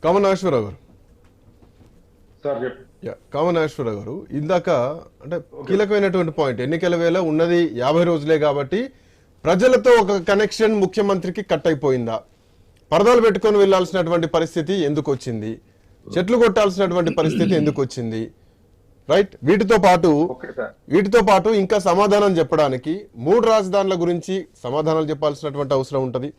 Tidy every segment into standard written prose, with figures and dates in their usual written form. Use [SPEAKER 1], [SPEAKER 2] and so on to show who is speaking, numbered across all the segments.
[SPEAKER 1] కామనాశ్వరరావు గారు
[SPEAKER 2] సార్
[SPEAKER 1] కామనాశ్వరరావు గారు ఇందాక అంటే కీలకమైనటువంటి పాయింట్, ఎన్నికల వేళ ఉన్నది 50 రోజులే కాబట్టి ప్రజలతో ఒక కనెక్షన్ ముఖ్యమంత్రికి కట్ అయిపోయిందా, పరదాలు పెట్టుకొని వెళ్లాల్సినటువంటి పరిస్థితి ఎందుకు వచ్చింది, చెట్లు కొట్టాల్సినటువంటి పరిస్థితి ఎందుకు వచ్చింది, రైట్? వీటితో పాటు ఇంకా సమాధానం చెప్పడానికి 3 రాజధానుల గురించి సమాధానాలు చెప్పాల్సినటువంటి అవసరం ఉంటుంది,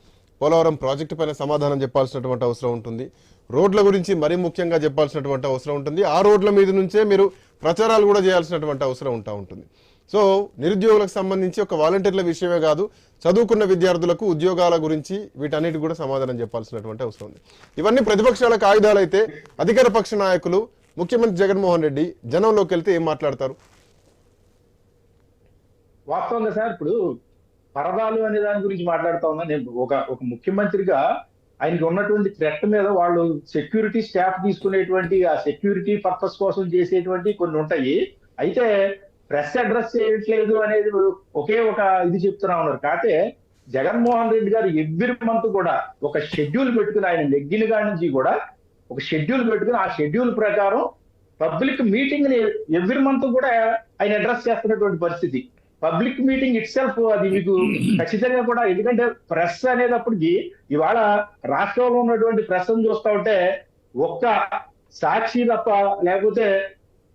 [SPEAKER 1] పోలవరం ప్రాజెక్టు పైన సమాధానం చెప్పాల్సినటువంటి అవసరం ఉంటుంది, రోడ్ల గురించి మరీ ముఖ్యంగా చెప్పాల్సినటువంటి అవసరం ఉంటుంది, ఆ రోడ్ల మీద నుంచే మీరు ప్రచారాలు కూడా చేయాల్సినటువంటి అవసరం ఉంటుంది. సో నిరుద్యోగులకు సంబంధించి ఒక వాలంటీర్ల విషయమే కాదు, చదువుకున్న విద్యార్థులకు ఉద్యోగాల గురించి వీటన్నిటి కూడా సమాధానం చెప్పాల్సినటువంటి అవసరం ఉంది. ఇవన్నీ ప్రతిపక్షాలకు ఆయుధాలు అయితే అధికార పక్ష నాయకులు ముఖ్యమంత్రి జగన్మోహన్ రెడ్డి జనంలోకి వెళ్తే ఏం మాట్లాడతారు?
[SPEAKER 2] వాస్తవంగా సార్ ఇప్పుడు పరదాలు అనే దాని గురించి మాట్లాడుతా ఉన్నా. నేను ఒక ముఖ్యమంత్రిగా ఆయనకి ఉన్నటువంటి థ్రెట్ మీద వాళ్ళు సెక్యూరిటీ స్టాఫ్ తీసుకునేటువంటి ఆ సెక్యూరిటీ పర్పస్ కోసం చేసేటువంటి కొన్ని ఉంటాయి. అయితే ప్రెస్ అడ్రస్ చేయట్లేదు అనేది ఒకే ఒక ఇది చెప్తున్నా ఉన్నారు. కాకపోతే జగన్మోహన్ రెడ్డి గారు ఎవ్రీ మంత్ కూడా ఒక షెడ్యూల్ పెట్టుకుని, ఆయన నెగ్గిన కాడి నుంచి కూడా ఒక షెడ్యూల్ పెట్టుకుని ఆ షెడ్యూల్ ప్రకారం పబ్లిక్ మీటింగ్ ని ఎవ్రీ మంత్ కూడా ఆయన అడ్రస్ చేస్తున్నటువంటి పరిస్థితి. పబ్లిక్ మీటింగ్ ఇట్ సెల్ఫ్ అది మీకు ఖచ్చితంగా కూడా, ఎందుకంటే ప్రెస్ అనేటప్పటికి ఇవాళ రాష్ట్రంలో ఉన్నటువంటి ప్రెస్ చూస్తా ఉంటే ఒక్క సాక్షి తప్ప లేకపోతే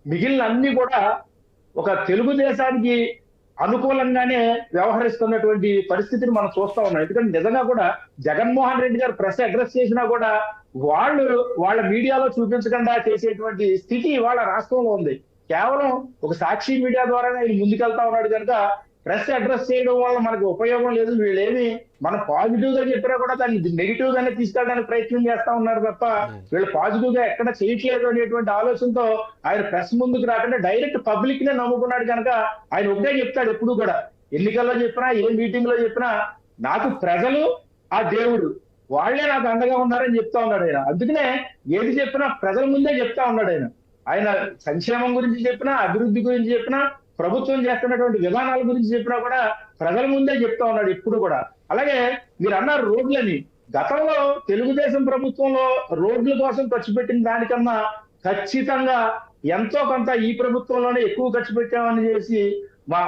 [SPEAKER 2] మిగిలిన అన్ని కూడా ఒక తెలుగుదేశానికి అనుకూలంగానే వ్యవహరిస్తున్నటువంటి పరిస్థితిని మనం చూస్తా ఉన్నాం. ఎందుకంటే నిజంగా కూడా జగన్మోహన్ రెడ్డి గారు ప్రెస్ అడ్రస్ చేసినా కూడా వాళ్ళ మీడియాలో చూపించకుండా చేసేటువంటి స్థితి వాళ్ళ రాష్ట్రంలో ఉంది. కేవలం ఒక సాక్షి మీడియా ద్వారానే ఆయన ముందుకెళ్తా ఉన్నాడు కనుక ప్రెస్ అడ్రస్ చేయడం వల్ల మనకు ఉపయోగం లేదు. వీళ్ళేమి మనం పాజిటివ్ గా చెప్పినా కూడా దాన్ని నెగిటివ్ గానే తీసుకెళ్ళడానికి ప్రయత్నం చేస్తా ఉన్నారు తప్ప వీళ్ళు పాజిటివ్ గా ఎక్కడ చేయట్లేదు అనేటువంటి ఆలోచనతో ఆయన ప్రెస్ ముందుకు రాకుండా డైరెక్ట్ పబ్లిక్ నే నమ్ముకున్నాడు కనుక ఆయన ఒకటే చెప్తాడు ఎప్పుడు కూడా, ఎన్నికల్లో చెప్పినా ఏ మీటింగ్ లో చెప్పినా నాకు ప్రజలు ఆ దేవుడు వాళ్లే నాకు అండగా ఉన్నారని చెప్తా ఉన్నాడు ఆయన. అందుకనే ఏది చెప్పినా ప్రజల ముందే చెప్తా ఉన్నాడు ఆయన సంక్షేమం గురించి చెప్పినా, అభివృద్ధి గురించి చెప్పినా, ప్రభుత్వం చేస్తున్నటువంటి విధానాల గురించి చెప్పినా కూడా ప్రజల ముందే చెప్తా ఉన్నాడు ఎప్పుడు కూడా. అలాగే మీరు అన్నారు రోడ్లని, గతంలో తెలుగుదేశం ప్రభుత్వంలో రోడ్ల కోసం ఖర్చు పెట్టిన దానికన్నా ఖచ్చితంగా ఎంతో కొంత ఈ ప్రభుత్వంలోనే ఎక్కువ ఖర్చు పెట్టామని చేసి మా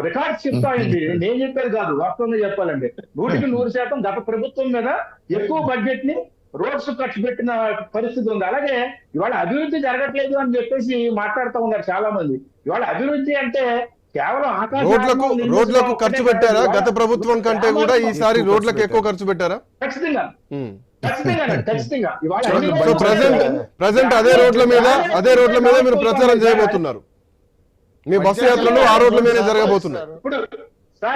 [SPEAKER 2] రికార్డ్స్ చెప్తాయండి. నేను చెప్పేది కాదు, వాస్తవంగా చెప్పాలండి. 100% గత ప్రభుత్వం మీద ఎక్కువ బడ్జెట్ ని రోడ్స్ ఖర్చు పెట్టిన పరిస్థితి ఉంది. అలాగే ఇవాళ అభివృద్ధి జరగట్లేదు అని చెప్పేసి మాట్లాడుతూ ఉన్నారు చాలా మంది. ఇవాళ అభివృద్ధి అంటే కేవలం
[SPEAKER 1] రోడ్లకు ఖర్చు పెట్టారా? గత ప్రభుత్వం కంటే కూడా ఈసారి రోడ్లకు ఎక్కువ ఖర్చు పెట్టారా?
[SPEAKER 2] ఖచ్చితంగా ఖచ్చితంగా.
[SPEAKER 1] ప్రజెంట్ అదే రోడ్ల మీద మీరు ప్రచారం చేయబోతున్నారు. మీ బస్సు యాత్రలు ఆ రోడ్ల మీద జరగబోతున్నారు.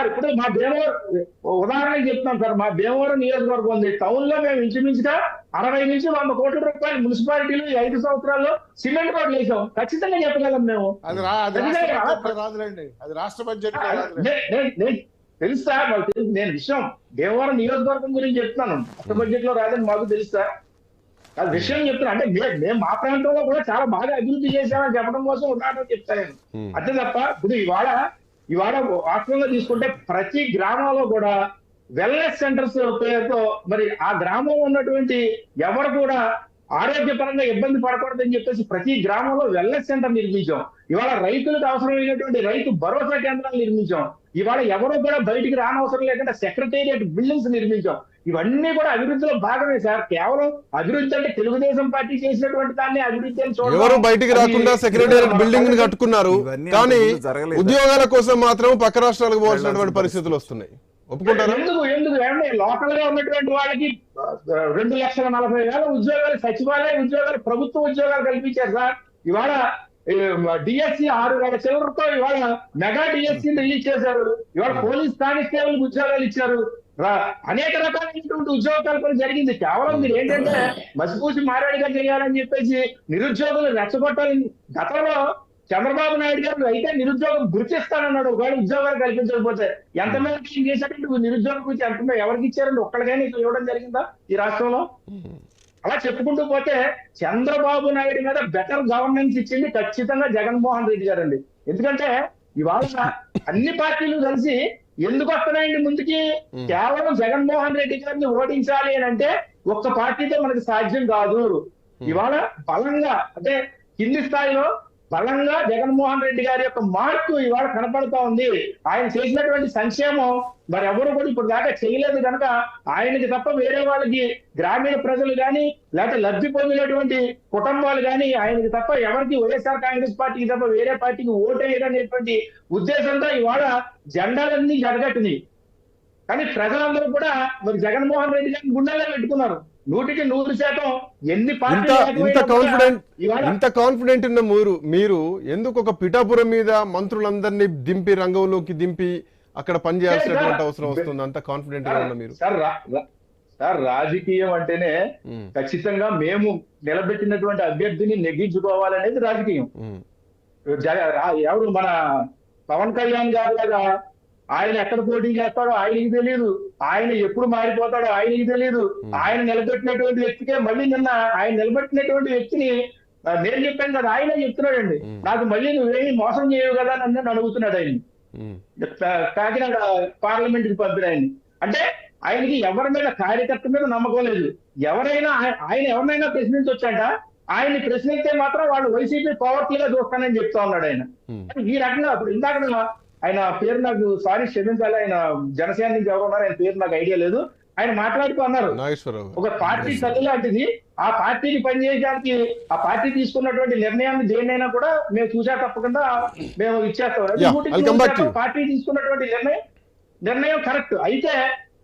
[SPEAKER 2] ఇప్పుడు మా భీమవరం ఉదాహరణకి చెప్తాను సార్. మా భీమవరం నియోజకవర్గం ఉంది. టౌన్ లో మేము ఇంచుమించుగా 60 నుంచి 100 కోట్ల రూపాయలు మున్సిపాలిటీలు 5 సంవత్సరాల్లో సిమెంట్ రోడ్లు వేసాం. ఖచ్చితంగా చెప్పగలం మేము.
[SPEAKER 3] అది రాష్ట్ర బడ్జెట్
[SPEAKER 2] తెలుసా మాకు తెలుసు. నేను విషయం భీమవరం నియోజకవర్గం గురించి చెప్తున్నాను. రాష్ట్ర బడ్జెట్ లో రాదని మాకు తెలుసా? అది విషయం చెప్తున్నా. అంటే మేము మా ప్రాంతంలో కూడా చాలా బాగా అభివృద్ధి చేశామని చెప్పడం కోసం ఉదాహరణ చెప్తాను నేను. అంతే తప్ప ఇప్పుడు ఇవాళ రాష్ట్రంలో తీసుకుంటే ప్రతి గ్రామంలో కూడా వెల్నెస్ సెంటర్స్ పేరుతో మరి ఆ గ్రామంలో ఉన్నటువంటి ఎవరు కూడా ఆరోగ్యపరంగా ఇబ్బంది పడకూడదని చెప్పేసి ప్రతి గ్రామంలో వెల్నెస్ సెంటర్ నిర్మించాం. ఇవాళ రైతులకు అవసరమైనటువంటి రైతు భరోసా కేంద్రాలు నిర్మించాం. ఇవాళ ఎవరు కూడా బయటికి రానవసరం లేకుండా సెక్రటేరియట్ బిల్డింగ్స్ నిర్మించాం. ఇవన్నీ కూడా అభివృద్ధిలో భాగమే సార్. కేవలం అభివృద్ధి అంటే తెలుగుదేశం పార్టీ చేసినటువంటి దాన్ని అభివృద్ధి అని చూడాలి.
[SPEAKER 1] ఎవరు బయటికి రాకుండా సెక్రటేరియట్ బిల్డింగ్ కట్టుకున్నారు, కానీ ఉద్యోగాల కోసం మాత్రం పక్క రాష్ట్రాలకు పోవాల్సినటువంటి పరిస్థితులు వస్తున్నాయి. ఒప్పుకుంటారా?
[SPEAKER 2] ఎందుకు లోకల్ గా ఉన్నటువంటి వాళ్ళకి 2,40,000 ఉద్యోగాలు, సచివాలయ ఉద్యోగాలు, ప్రభుత్వ ఉద్యోగాలు కల్పించారు సార్. ఇవాళ డిఎస్సి 6,000 చిల్లరతో ఇవాళ మెగా డిఎస్సి రిలీజ్ చేశారు. ఇవాళ పోలీస్ కానిస్టేబుల్ ఉద్యోగాలు ఇచ్చారు. అనేక రకాలైనటువంటి ఉద్యోగ కల్పన జరిగింది. కేవలం మీరు ఏంటంటే మసిపూసి మారాడిగా చేయాలని చెప్పేసి నిరుద్యోగులు రెచ్చగొట్టాలని గతంలో చంద్రబాబు నాయుడు గారు అయితే నిరుద్యోగం గుర్తిస్తానన్నాడు. ఒకవేళ ఉద్యోగాలు కల్పించకపోతే ఎంతమంది చేశారంటే నిరుద్యోగం గురించి ఎంత ఎవరికి ఇచ్చారంటే ఒక్కడికైనా ఇవ్వడం జరిగిందా ఈ రాష్ట్రంలో? అలా చెప్పుకుంటూ పోతే చంద్రబాబు నాయుడు మీద బెటర్ గవర్నెన్స్ ఇచ్చింది ఖచ్చితంగా జగన్మోహన్ రెడ్డి గారు అండి. ఎందుకంటే ఇవాళ అన్ని పార్టీలు కలిసి ఎందుకు వస్తున్నాయండి ముందుకి? కేవలం జగన్మోహన్ రెడ్డి గారిని ఓడించాలి అని అంటే ఒక్క పార్టీతో మనకి సాధ్యం కాదు. ఇవాళ బలంగా అంటే కింది స్థాయిలో బలంగా జగన్మోహన్ రెడ్డి గారి యొక్క మార్పు ఇవాళ కనపడతా ఉంది. ఆయన చేసినటువంటి సంక్షేమం మరి ఎవరు కూడా ఇప్పుడు దాకా చేయలేదు కనుక ఆయనకి తప్ప వేరే వాళ్ళకి గ్రామీణ ప్రజలు కానీ లేకపోతే లబ్ధి పొందినటువంటి కుటుంబాలు కానీ ఆయనకి తప్ప ఎవరికి వైఎస్ఆర్ కాంగ్రెస్ పార్టీకి తప్ప వేరే పార్టీకి ఓటేయడనేటువంటి ఉద్దేశంతో ఇవాళ జెండాలన్నీ జరగట్టింది. కానీ ప్రజలందరూ కూడా మరి జగన్మోహన్ రెడ్డి గారిని గుండెల్లో పెట్టుకున్నారు. 100% ఎన్ని
[SPEAKER 1] ఇంత కాన్ఫిడెంట్ ఉన్న మీరు ఎందుకు ఒక పిఠాపురం మీద మంత్రులందరినీ దింపి రంగంలోకి దింపి అక్కడ పనిచేయాల్సినటువంటి అవసరం వస్తుంది? అంత కాన్ఫిడెంట్ గా ఉన్న మీరు?
[SPEAKER 2] సార్ రాజకీయం అంటేనే ఖచ్చితంగా మేము నిలబెట్టినటువంటి అభ్యర్థిని నెగ్గించుకోవాలనేది రాజకీయం. ఎవరు మన పవన్ కళ్యాణ్ గారు లాగా ఆయన ఎక్కడ పోటీ చేస్తాడో ఆయనకి తెలియదు, ఆయన ఎప్పుడు మారిపోతాడో ఆయనకి తెలియదు. ఆయన నిలబెట్టినటువంటి వ్యక్తికే మళ్ళీ నిన్న ఆయన నిలబెట్టినటువంటి వ్యక్తిని నేను చెప్పాను కదా ఆయనే చెప్తున్నాడండి, నాకు మళ్ళీ నువ్వేమి మోసం చేయవు కదా అని అడుగుతున్నాడు ఆయన కాకినాడ పార్లమెంట్ కి పంపిన ఆయన్ని. అంటే ఆయనకి ఎవరి మీద కార్యకర్త మీద నమ్మకం లేదు. ఆయన ఎవరినైనా ప్రశ్నించొచ్చంట, ఆయన్ని ప్రశ్నిస్తే మాత్రం వాళ్ళు వైసీపీ పవర్ఫుల్ గా చూస్తానని చెప్తా ఉన్నాడు ఆయన. ఈ రకంగా ఇప్పుడు ఇందాక ఆయన పేరు నాకు సారీ క్షమించాలి, ఆయన జనసేన నుంచి ఎవరు ఉన్నారు ఆయన పేరు నాకు ఐడియా లేదు, ఆయన మాట్లాడుతూ అన్నారు ఒక పార్టీ తల్లి లాంటిది, ఆ పార్టీని పనిచేయడానికి ఆ పార్టీ తీసుకున్నటువంటి నిర్ణయాన్ని దేన్నైనా కూడా మేము చూసా తప్పకుండా మేము ఇచ్చేస్తాం. పార్టీ తీసుకున్నటువంటి నిర్ణయం కరెక్ట్ అయితే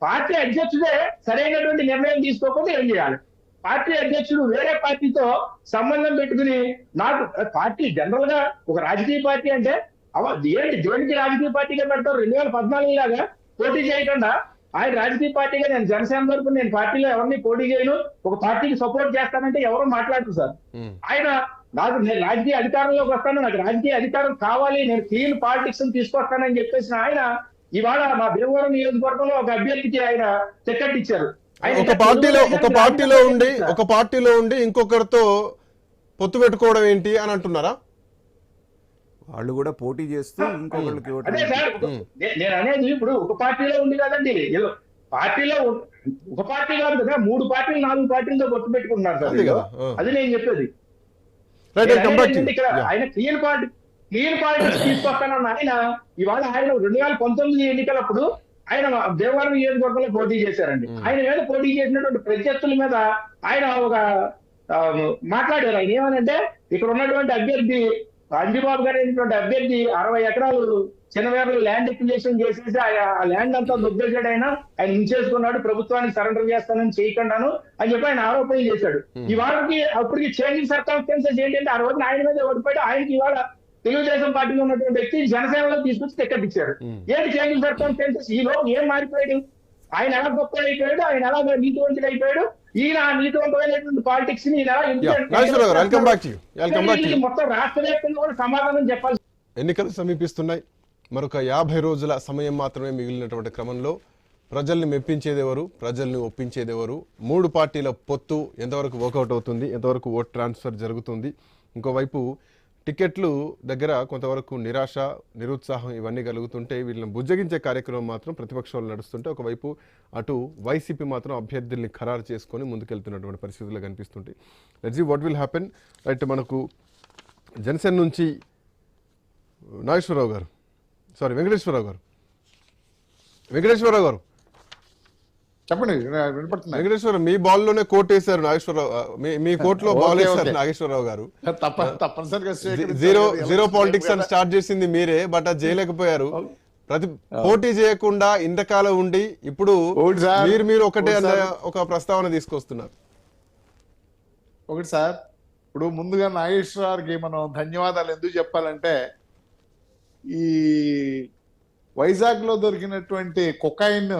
[SPEAKER 2] పార్టీ అధ్యక్షుడే సరైనటువంటి నిర్ణయం తీసుకోకపోతే ఏం చేయాలి? పార్టీ అధ్యక్షుడు వేరే పార్టీతో సంబంధం పెట్టుకుని నాకు పార్టీ జనరల్ గా ఒక రాజకీయ పార్టీ అంటే ఏంటి దేనికి రాజకీయ పార్టీగా పెడతారు? 2014 లాగా పోటీ చేయకుండా ఆయన రాజకీయ పార్టీగా నేను జనసేన తరపున నేను పార్టీలో ఎవరిని పోటీ చేయను, ఒక పార్టీకి సపోర్ట్ చేస్తానంటే ఎవరు మాట్లాడరు సార్. ఆయన నేను రాజకీయ అధికారంలోకి వస్తాను, నాకు రాజకీయ అధికారం కావాలి, నేను క్లీన్ పాలిటిక్స్ తీసుకొస్తానని చెప్పేసిన ఆయన ఇవాళ మా భీమవరం నియోజకవర్గంలో ఒక అభ్యర్థికి ఆయన టికెట్ ఇచ్చారు.
[SPEAKER 1] ఒక పార్టీలో ఉండి ఇంకొకరితో పొత్తు పెట్టుకోవడం ఏంటి అని అంటున్నారా?
[SPEAKER 3] వాళ్ళు కూడా పోటీ చేస్తూ ఇంకొకరికి
[SPEAKER 2] అదే సార్ నేను అనేది ఇప్పుడు ఒక పార్టీలో ఉంది కదండి, పార్టీలో ఒక పార్టీ కాదు కదా, 3 పార్టీలు 4 పార్టీలతో పొత్తు పెట్టుకుంటున్నారు సార్. అది నేను చెప్పేది. ఆయన క్లీన్ పార్టీస్ తీసుకొస్తానన్న ఆయన ఇవాళ ఆయన 2019 ఎన్నికలప్పుడు ఆయన దేవవరం నియోజకవర్గంలో పోటీ చేశారండి. ఆయన మీద పోటీ చేసినటువంటి ప్రత్యర్థుల మీద ఆయన ఒక మాట్లాడారు. ఆయన ఏమనంటే ఇక్కడ ఉన్నటువంటి అభ్యర్థి అంజిబాబు గారు అయినటువంటి అభ్యర్థి 60 ఎకరాలు చిన్నవేర్లు ల్యాండ్ ఎక్విజిషన్ చేసేసి ఆ ల్యాండ్ అంతా దుబ్బేసాడు, ఆయన ఉంచేసుకున్నాడు, ప్రభుత్వానికి సరెండర్ చేస్తానని చేయకుండాను అని చెప్పి ఆయన ఆరోపణలు చేశాడు. ఇవాళకి అప్పటికి చేంజింగ్ సర్కమ్స్టాన్సెస్ ఏంటంటే ఆ రోజున ఆయన మీద ఓడిపోయాడు, ఆయనకి ఇవాళ తెలుగుదేశం పార్టీలో ఉన్నటువంటి వ్యక్తి జనసేనలో తీసుకొచ్చి టికెట్ ఇచ్చారు. ఏంటి చేంజింగ్ సర్కమ్స్టాన్సెస్? ఈ లోపు ఏం మారిపోయాడు? ఆయన ఎలా గొప్ప అయిపోయాడు, ఆయన ఎలా నీతివంతుడు అయిపోయాడు, ఈయన నీతివంతమైనటువంటి పాలిటిక్స్ ని మొత్తం రాష్ట్ర వ్యాప్తంగా కూడా సమాధానం చెప్పాలి.
[SPEAKER 1] ఎన్నికలు సమీపిస్తున్నాయి, మరొక 50 రోజుల సమయం మాత్రమే మిగిలినటువంటి క్రమంలో ప్రజల్ని మెప్పించేదెవరు, ప్రజల్ని ఒప్పించేదెవరు, 3 పార్టీల పొత్తు ఎంతవరకు వర్కౌట్ అవుతుంది, ఎంతవరకు ఓట్ ట్రాన్స్ఫర్ జరుగుతుంది, ఇంకోవైపు టికెట్లు దగ్గర కొంతవరకు నిరాశ నిరుత్సాహం ఇవన్నీ కలుగుతుంటే వీళ్ళని బుజ్జగించే కార్యక్రమం మాత్రం ప్రతిపక్షాలు నడుస్తుంటే ఒకవైపు అటు వైసీపీ మాత్రం అభ్యర్థుల్ని ఖరారు చేసుకొని ముందుకెళ్తున్నటువంటి పరిస్థితులు కనిపిస్తుంటాయి. Let's see what will happen. Right, మనకు జనసేన నుంచి వెంకటేశ్వరరావు గారు
[SPEAKER 4] చెప్పండి, వినపడుతుంది.
[SPEAKER 1] వెంకటేశ్వర మీ బాల్ లోనే కోట్ వేశారు నాగేశ్వరరావు, మీ కోర్టులో బాల్ వేశారు నాగేశ్వరరావు గారు.
[SPEAKER 4] తప్పనిసరిగా
[SPEAKER 1] 0 పాలిటిక్స్ అని స్టార్ట్ చేసింది మీరే, బట్ అది చేయలేకపోయారు. పోటీ చేయకుండా ఇంతకాలం ఉండి ఇప్పుడు మీరు ఒకటే ఒక ప్రస్తావన తీసుకొస్తున్నారు.
[SPEAKER 4] ఒకటి సార్, ఇప్పుడు ముందుగా నాగేశ్వరరావుకి మనం ధన్యవాదాలు ఎందుకు చెప్పాలంటే ఈ వైజాగ్ లో దొరికినటువంటి cocaine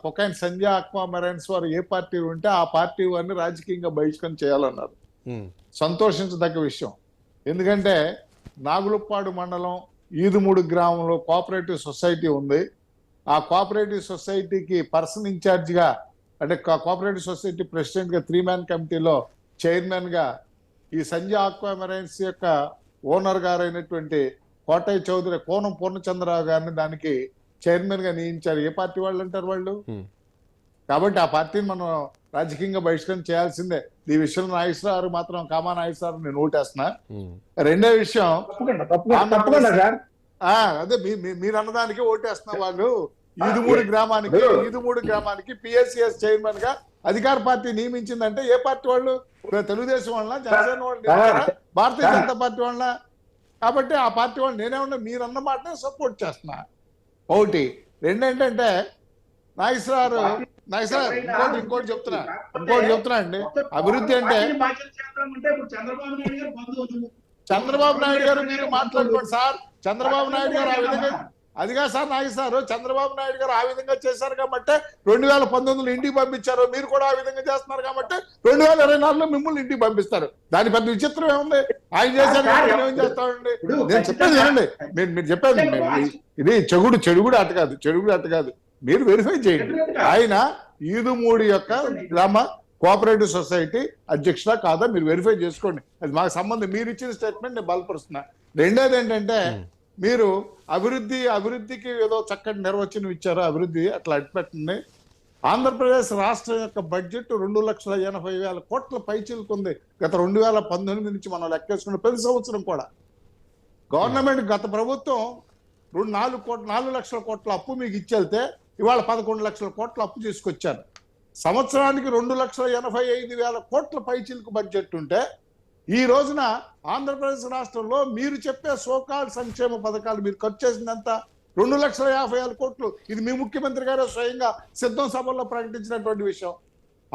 [SPEAKER 4] cocaine Sanjay aqua marines వారు ఏ పార్టీ ఉంటే ఆ పార్టీ వారిని రాజకీయంగా బహిష్కరణ చేయాలన్నారు. సంతోషించదగ్గ విషయం. ఎందుకంటే నాగులపాడు మండలం ఈదుమూడు గ్రామంలో కోఆపరేటివ్ సొసైటీ ఉంది. ఆ కోఆపరేటివ్ సొసైటీకి పర్సన్ ఇన్ఛార్జ్ గా అంటే కోఆపరేటివ్ సొసైటీ ప్రెసిడెంట్ గా 3-man కమిటీలో చైర్మన్ గా ఈ సంజయ్ ఆక్వా మెరైన్స్ యొక్క ఓనర్ గారైనటువంటి కోటయ్య చౌదరి కోనం పూర్ణచంద్రరావు గారిని దానికి చైర్మన్ గా నియమించారు. ఏ పార్టీ వాళ్ళు అంటారు వాళ్ళు? కాబట్టి ఆ పార్టీని మనం రాజకీయంగా బహిష్కరణ చేయాల్సిందే. ఈ విషయంలో నాగేశ్వరరావు మాత్రం కామా నాగేశ్వరరావు నేను ఓటేస్తున్నా. రెండో విషయం
[SPEAKER 2] తప్పకుండా సార్.
[SPEAKER 4] అదే మీరు అన్నదానికి ఓటేస్తున్న వాళ్ళు ఈదుమూడి గ్రామానికి పిఎస్సిఎస్ చైర్మన్ గా అధికార పార్టీ నియమించిందంటే ఏ పార్టీ వాళ్ళు? తెలుగుదేశం వాళ్ళ, జనసేన వాళ్ళు, భారతీయ జనతా పార్టీ వాళ్ళ? కాబట్టి ఆ పార్టీ వాళ్ళు నేనేమన్నా మీరు అన్న మాటనే సపోర్ట్ చేస్తున్నా. ఒకటి. రెండేంటంటే నాగేశ్వరరావు ఇంకోటి చెప్తున్నా అండి. అభివృద్ధి అంటే చంద్రబాబు నాయుడు గారు మీరు మాట్లాడుకోండి సార్. చంద్రబాబు నాయుడు గారు ఆ విధంగా అదిగా సార్ నాగేశ్వరరావు, చంద్రబాబు నాయుడు గారు ఆ విధంగా చేశారు కాబట్టి 2019 ఇంటికి పంపించారు. మీరు కూడా ఆ విధంగా చేస్తున్నారు కాబట్టి 2024లో మిమ్మల్ని ఇంటికి పంపిస్తారు. దాని పెద్ద విచిత్రం ఏముంది? ఆయన చేశారు ఏం చేస్తామండి? నేను చెప్పేది ఏమండి, మీరు చెప్పేది ఇది చెడుగుడు అట్ట కాదు. మీరు వెరిఫై చేయండి. ఆయన ఈదుమూడి యొక్క గ్రామ కోఆపరేటివ్ సొసైటీ అధ్యక్షుడా కాదా మీరు వెరిఫై చేసుకోండి. అది మాకు సంబంధం. మీరు ఇచ్చిన స్టేట్మెంట్ నేను బలపరుస్తున్నా. రెండోది ఏంటంటే మీరు అభివృద్ధికి ఏదో చక్కటి నిర్వచనం ఇచ్చారు. అభివృద్ధి అట్లా అట్పెట్టండి. ఆంధ్రప్రదేశ్ రాష్ట్రం యొక్క బడ్జెట్ 2,80,000 కోట్ల పైచిలుకుంది గత 2019 నుంచి మనం లెక్కేసుకున్న ప్రతి సంవత్సరం కూడా. గవర్నమెంట్ గత ప్రభుత్వం 4 లక్షల కోట్ల అప్పు మీకు ఇచ్చేళ్తే ఇవాళ 11 లక్షల కోట్ల అప్పు తీసుకొచ్చారు. సంవత్సరానికి 2,85,000 కోట్ల పైచిలుకు బడ్జెట్ ఉంటే ఈ రోజున ఆంధ్రప్రదేశ్ రాష్ట్రంలో మీరు చెప్పే సోకాల్ సంక్షేమ పథకాలు మీరు ఖర్చు చేసిందంత 2,50,000 కోట్లు. ఇది మీ ముఖ్యమంత్రి గారు స్వయంగా సిద్ధం సభల్లో ప్రకటించినటువంటి విషయం.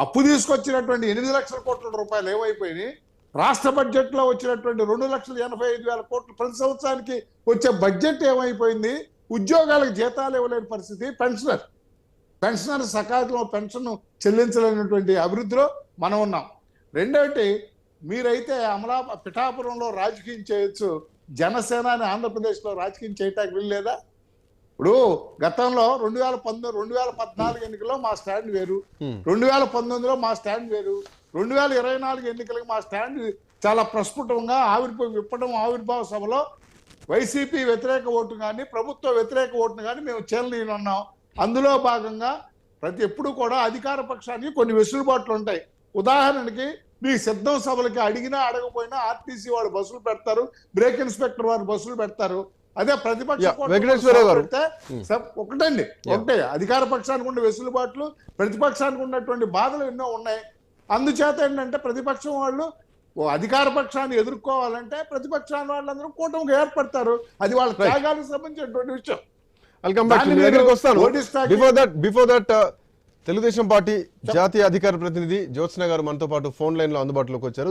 [SPEAKER 4] అప్పు తీసుకొచ్చినటువంటి 8 లక్షల కోట్ల రూపాయలు ఏమైపోయినాయి? రాష్ట్ర బడ్జెట్ లో వచ్చినటువంటి 2,85,000 కోట్లు ప్రతి సంవత్సరానికి వచ్చే బడ్జెట్ ఏమైపోయింది? ఉద్యోగాలకు జీతాలు ఇవ్వలేని పరిస్థితి. పెన్షనర్ సకాలంలో పెన్షన్ చెల్లించలేనటువంటి అభివృద్ధిలో మనం ఉన్నాం. రెండోటి, మీరైతే పిఠాపురంలో రాజకీయం చేయొచ్చు, జనసేన ఆంధ్రప్రదేశ్లో రాజకీయం చేయటానికి వీల్లేదా? ఇప్పుడు గతంలో 2014 ఎన్నికల్లో మా స్టాండ్ వేరు, 2019లో మా స్టాండ్ వేరు, 2024 ఎన్నికలకు మా స్టాండ్ చాలా ప్రస్ఫుటంగా ఆవిర్భావ సభలో వైసీపీ వ్యతిరేక ఓటు కానీ ప్రభుత్వ వ్యతిరేక ఓటును కానీ మేము చేరలేనున్నాం. అందులో భాగంగా ఎప్పుడు కూడా అధికార పక్షానికి కొన్ని వెసులుబాట్లు ఉంటాయి. ఉదాహరణకి మీ సిద్ధం సభలకి అడిగినా అడగపోయినా ఆర్టీసీ వాళ్ళు బస్సులు పెడతారు, బ్రేక్ ఇన్స్పెక్టర్ వారు బస్సులు పెడతారు. అదే ప్రతిపక్ష ఒకటే అధికార పక్షానికి ఉండే వెసులుబాట్లు, ప్రతిపక్షానికి ఉన్నటువంటి బాధలు ఎన్నో ఉన్నాయి. అందుచేత ఏంటంటే ప్రతిపక్షం వాళ్ళు అధికార పక్షాన్ని ఎదుర్కోవాలంటే ప్రతిపక్షాన్ని వాళ్ళందరూ కూటమికి ఏర్పడతారు. అది వాళ్ళ త్యాగాలకు సంబంధించినటువంటి విషయం.
[SPEAKER 1] బిఫోర్ దట్ తెలుగుదేశం పార్టీ జాతీయ అధికార ప్రతినిధి జ్యోత్స్న గారు మనతో పాటు ఫోన్ లైన్ లో అందుబాటులోకి వచ్చారు.